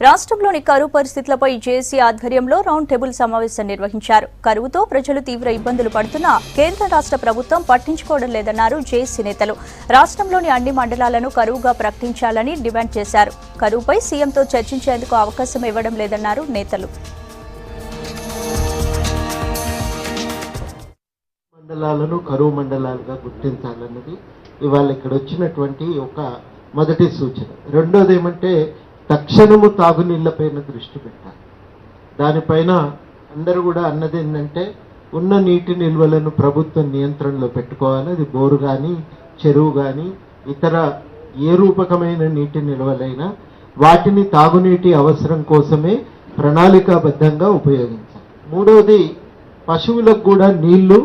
రాష్ట్రంలోని కరువు పరిస్థితులపై జేఏసీ ఆధ్వర్యంలో రౌండ్ టేబుల్ సమావేశం నిర్వహించారు. కరువుతో ప్రజలు తీవ్ర ఇబ్బందులు పడుతున్నా కేంద్ర రాష్ట్ర ప్రభుత్వం పట్టించుకోవడం లేదన్నారు జేఏసీ నేతలు. రాష్ట్రంలోని అన్ని మండలాలను కరువుగా ప్రకటించాలని డిమాండ్ చేశారు. కరువుపై సీఎంతో చర్చించేందుకు అవకాశం ఇవ్వడం లేదన్నారు నేతలు. మండలాలను కరువు మండలాలుగా గుర్తించాలన్నది ఇవాళ ఇక్కడ వచ్చినటువంటి ఒక మొదటి సూచన. రెండోది ఏమంటే తక్షణము తాగునీళ్లపైన దృష్టి పెట్టాలి. దానిపైన అందరూ కూడా అన్నది ఏంటంటే ఉన్న నీటి నిల్వలను ప్రభుత్వం నియంత్రణలో పెట్టుకోవాలి. అది బోరు కానీ చెరువు కానీ ఇతర ఏ రూపకమైన నీటి నిల్వలైనా వాటిని తాగునీటి అవసరం కోసమే ప్రణాళికాబద్ధంగా ఉపయోగించాలి. మూడవది పశువులకు కూడా నీళ్లు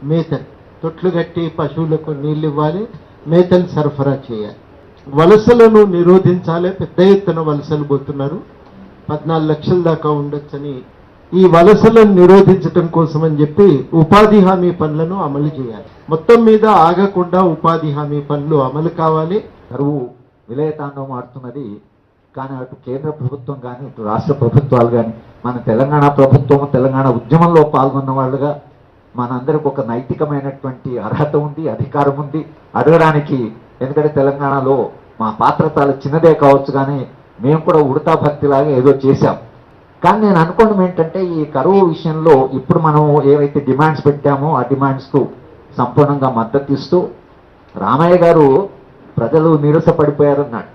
మేతలు తొట్లు కట్టి పశువులకు నీళ్ళు ఇవ్వాలి, మేతలు సరఫరా చేయాలి. వలసలను నిరోధించాలి. పెద్ద ఎత్తున వలసలు పోతున్నారు, 14 లక్షల దాకా ఉండొచ్చని. ఈ వలసలను నిరోధించడం కోసం అని చెప్పి ఉపాధి హామీ పనులను అమలు చేయాలి. మొత్తం మీద ఆగకుండా ఉపాధి హామీ పనులు అమలు కావాలి. కరువు విలయతాండవం ఆడుతున్నది. కానీ అటు కేంద్ర ప్రభుత్వం కానీ ఇటు రాష్ట్ర ప్రభుత్వాలు కానీ మన తెలంగాణ ప్రభుత్వం తెలంగాణ ఉద్యమంలో పాల్గొన్న వాళ్ళుగా మనందరికి ఒక నైతికమైనటువంటి అర్హత ఉంది, అధికారం ఉంది అడగడానికి. ఎందుకంటే తెలంగాణలో మా పాత్ర చాలా చిన్నదే కావచ్చు, కానీ మేము కూడా ఉడతా భక్తిలాగా ఏదో చేశాం. కానీ నేను అనుకోవడం ఏంటంటే ఈ కరువు విషయంలో ఇప్పుడు మనం ఏవైతే డిమాండ్స్ పెట్టామో ఆ డిమాండ్స్కు సంపూర్ణంగా మద్దతు ఇస్తూ రామయ్య గారు ప్రజలు నీరసపడిపోయారన్నాడు.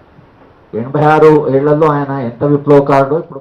86 ఏళ్లలో ఆయన ఎంత విప్లవకారుడో ఇప్పుడు